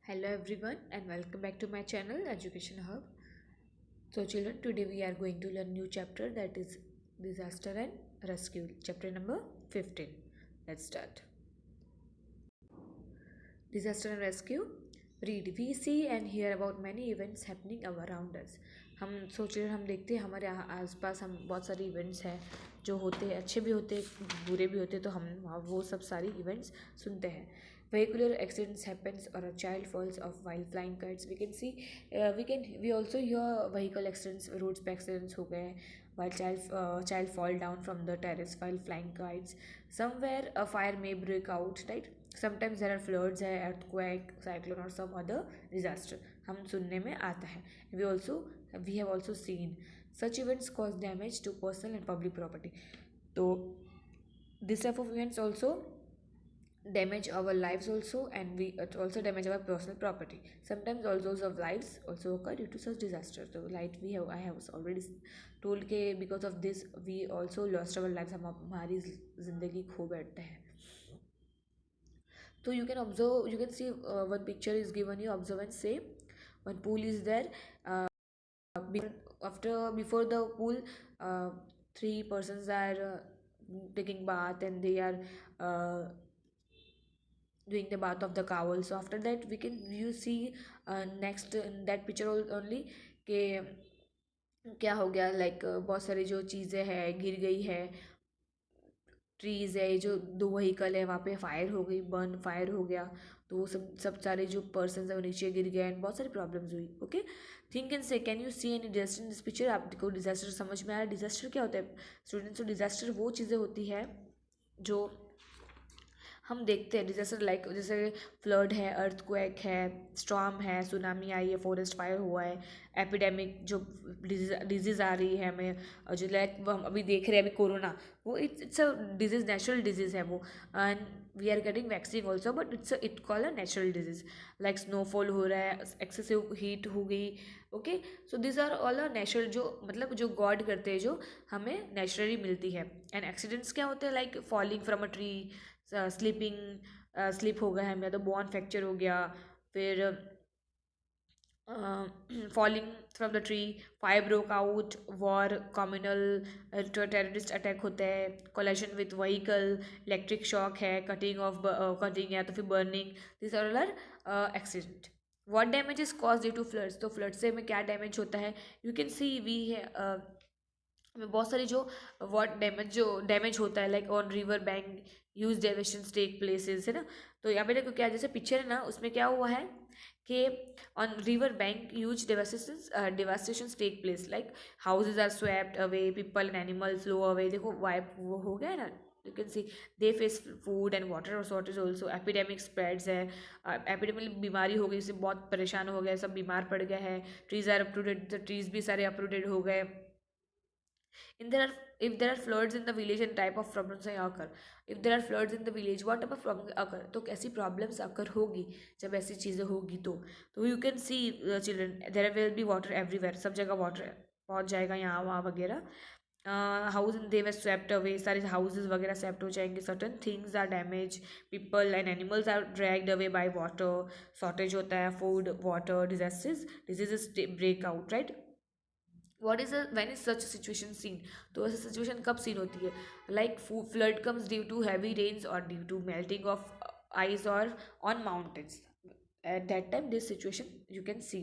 Hello everyone and welcome back to my channel Education Hub. So children, today we are going to learn new chapter, that is disaster and rescue, chapter number 15. Let's start. Disaster and rescue. Read. We see and hear about many events happening around us. हम सोच रहे हम देखते हैं हमारे आसपास हम बहुत सारे इवेंट्स हैं जो होते हैं, अच्छे भी होते हैं बुरे भी होते हैं, तो हम वो सब सारी इवेंट्स सुनते हैं. Vehicular accidents happens or a child falls off while flying kites. We can see, we also hear vehicle accidents, roads पे accidents हो गए while child fall down from the terrace while flying kites. Somewhere a fire may break out, right? Sometimes there are floods, earthquake, cyclone or some other disaster. हम सुनने में आता है. We have also seen such events cause damage to personal and public property. So this type of events also damage our lives also, and we it also damage our personal property. Sometimes all those of lives also occur due to such disaster. So like I have already told के because of this we also lost our lives. हम हमारी ज़िंदगी खो बैठते हैं. So you can observe, you can see one picture is given you. Observe and say one pool is there. Before the pool, three persons are taking bath, and they are doing the bath of the cowl. So after that you see next in that picture only कि क्या हो गया, like बहुत सारी जो चीज़ें हैं गिर गई है, ट्रीज़ है, जो दो व्हीकल है वहाँ पे फायर हो गई, बर्न फायर हो गया, तो वो सब सब सारे जो पर्सन है वो नीचे गिर गए एंड बहुत सारी प्रॉब्लम्स हुई. ओके, थिंक एंड से can you see any disaster in this picture. आपको डिजास्टर समझ में आया? डिजास्टर क्या होता है स्टूडेंट्स? तो डिजास्टर वो चीज़ें होती है जो हम देखते हैं. डिजास्टर लाइक जैसे फ्लड है, अर्थक्वेक है, स्टॉर्म है, सुनामी आई है, फॉरेस्ट फायर हुआ है, एपिडेमिक जो डिजीज़ आ रही है हमें, जो लाइक हम अभी देख रहे हैं अभी कोरोना, वो it's a disease, natural disease है वो. And we are getting vaccine also, but it call a natural disease. Like snowfall हो रहा है, एक्सेसिव हीट हो गई. Okay, so this are all a natural, जो मतलब जो गॉड करते हैं, जो हमें नेचुरली मिलती है. एंड एक्सीडेंट्स क्या होते हैं? Like falling from a tree, slip हो गया है, या तो बोन फ्रैक्चर हो गया, फिर falling from the tree, fire broke out, war, communal terrorist attack होते हैं, collision with vehicle, electric shock है, कटिंग या तो फिर burning. This are all accident. What damage is cause due to floods. तो फ्लड से हमें क्या डैमेज होता है? यू कैन सी वी हमें बहुत सारी जो डैमेज होता है, like on river bank huge devastation take places, है ना. तो यहाँ पे देखो क्या, जैसे पिक्चर है ना, उसमें क्या हुआ है कि on river bank huge devastation take place, like houses are swept away, people and animals flow away. देखो वाइप वो हो गया है ना. You can see they face food and water shortage also. Epidemic spreads है, एपिडेमिक बीमारी हो गई, इससे बहुत परेशान हो गए, सब बीमार पड़ गए हैं. ट्रीज आर अप्रूडेड, ट्रीज भी सारे अप्रूडेड हो गए. In there are If there are floods in the village and type of problems may occur. If there are floods in the village, what type of problems occur? तो कैसी problems occur होगी जब ऐसी चीज़ें होगी. तो you can see children, there will be water everywhere. सब जगह water पहुँच जाएगा यहाँ वहाँ वगैरह. House they were swept away, सारे हाउसेज वगैरह स्वेप्ट हो जाएंगे. Certain things are damage, people and animals are dragged away by water. Shortage होता है food, water, diseases break out, right. What is when is such situation seen. तो ऐसी situation कब seen होती है? Like flood comes due to heavy rains और due to melting of ice और on mountains. At that time this situation you can see.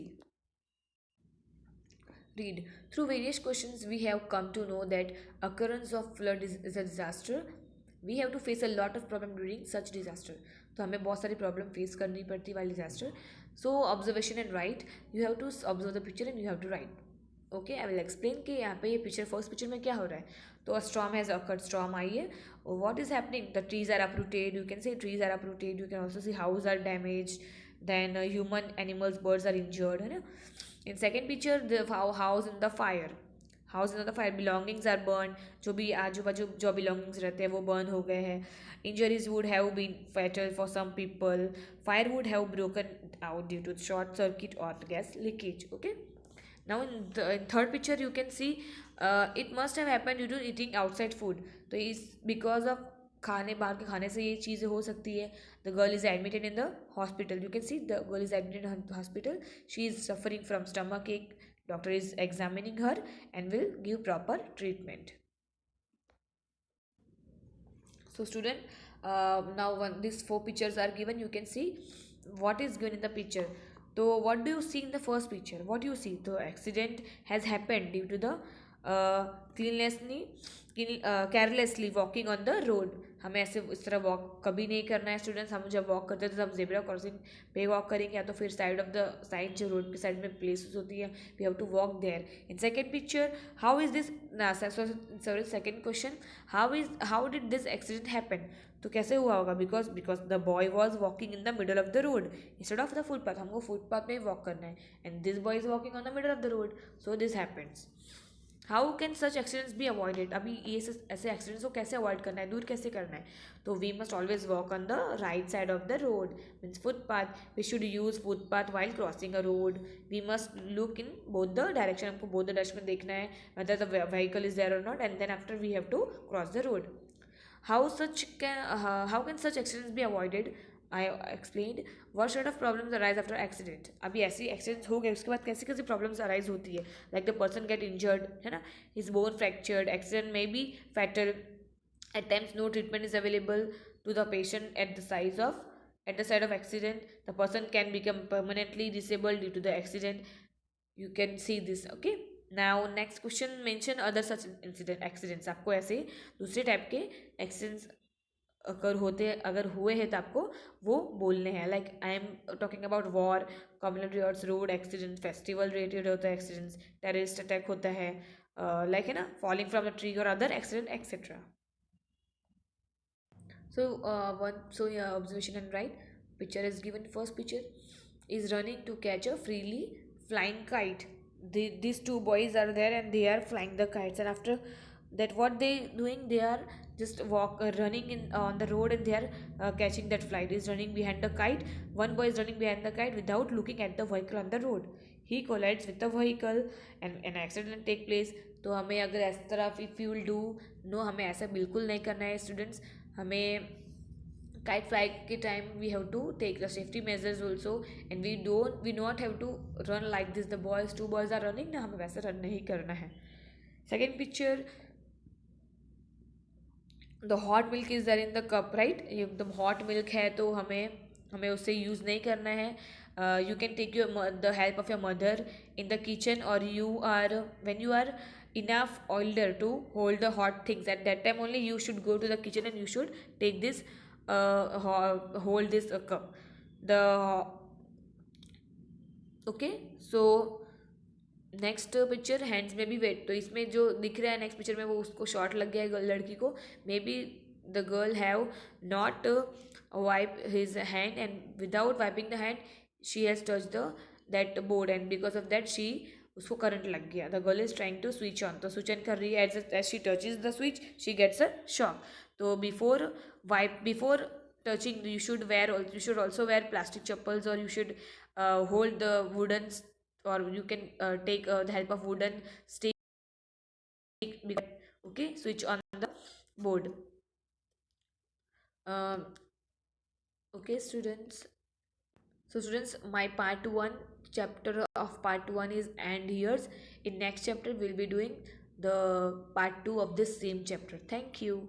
Read. Through various questions we have come to know that occurrence of flood is a disaster. We have to face a lot of problem during such disaster. तो हमें बहुत सारी problem face करनी पड़ती है वाली disaster. So observation and write. You have to observe the picture and you have to write. Okay, I will explain कि यहाँ पे ये पिक्चर, फर्स्ट पिक्चर में क्या हो रहा है. तो स्टॉर्म हैज अकर्ड, स्टॉर्म आई है. What is happening? The trees are uprooted. You can say trees are uprooted. You can also see house are damage. Then human, animals, birds are injured, है ना. In second picture the house in the fire. House in the fire, belongings are burn. जो भी आजू बाजू जो belongings रहते हैं वो बर्न हो गए हैं. Injuries would have been fatal for some people. Fire would have broken out due to short circuit और gas leakage. Okay. Now in third picture you can see it must have happened due to eating outside food. So is because of खाने बाहर के खाने से ये चीज़ें हो सकती है. The girl is admitted in the hospital. You can see the girl is admitted in hospital. She is suffering from stomach एक. Doctor is examining her and will give proper treatment. So student, now when these four pictures are given, you can see what is given in the picture. So what do you see in the first picture? What do you see? The accident has happened due to the carelessly walking on the road. हमें ऐसे इस तरह walk कभी नहीं करना है students. हम जब वॉक करते हैं तो हम जेब्रा क्रॉसिंग पे वॉक करेंगे या तो फिर साइड ऑफ द साइड जो रोड के साइड में प्लेसेस होती है we have to walk there. In second picture how is this sorry second question how did this accident happen. तो कैसे हुआ होगा because the boy was walking in the middle of the road instead of the footpath. हमको footpath में ही walk करना है and this boy is walking on the middle of the road so this happens. How can such accidents be avoided. अभी ये ऐसे accidents को कैसे अवॉइड करना है, दूर कैसे करना है. तो we must always walk on the right side of the road means footpath. We should use footpath while crossing a road. We must look in both the direction. हमको बोथ द डायरेक्शन में देखना है whether the vehicle is there और not and then after we have to cross the road. How can such accidents be avoided? I explained. What sort of problems arise after accident? अभी ऐसी accidents हो गए उसके बाद कैसी कैसी problems arise होती है. Like the person get injured है ना, his bone fractured. Accident may be fatal. At times no treatment is available to the patient at the site of accident. The person can become permanently disabled due to the accident. You can see this. Okay. Now next question mention other such accidents. आपको ऐसे दूसरे type के accidents अगर हुए हैं तो आपको वो बोलने हैं. Like I am talking about war, community earth, road accident, festival related होता है एक्सीडेंट्स, टेररिस्ट अटैक होता है, लाइक है ना, फॉलिंग फ्रॉम द ट्री और other accident etcetera. So your observation and right picture is given. First picture is running to catch a freely flying kite. These two boys are there and they are flying the kites, and after that what they doing, they are just running in on the road and they are catching that flight. Is running behind the kite. One boy is running behind the kite without looking at the vehicle on the road. He collides with the vehicle and an accident take place. तो हमें अगर इस तरह if you will do no, हमें ऐसा बिल्कुल नहीं करना है स्टूडेंट्स. हमें kite flight के time we have to take the safety measures also and we not have to run like this. The two boys are running ना, हमें वैसे रन नहीं करना है. Second picture, the hot milk is there in the cup, right? एकदम hot milk है तो हमें उससे यूज़ नहीं करना है. You can take the help of your mother in the kitchen, or when you are enough older to hold the hot things, at that time only you should go to the kitchen and you should take this hold this cup. Okay, so next picture hands में भी wait. तो इसमें जो दिख रहा है next picture में वो उसको शॉर्ट लग गया है लड़की को. May be the girl have not wipe his hand and without wiping the hand she has touch the that board and because of that she उसको करंट लग गया. The girl is trying to switch on. तो switch on कर रही है. As she touches the switch she gets a shock. तो before touching you should also wear plastic chappals, or you should hold the wooden, or you can take the help of wooden stick. Okay, switch on the board. Okay students, so students, my part 1 chapter of part 1 is end here. In next chapter we'll be doing the part 2 of this same chapter. Thank you.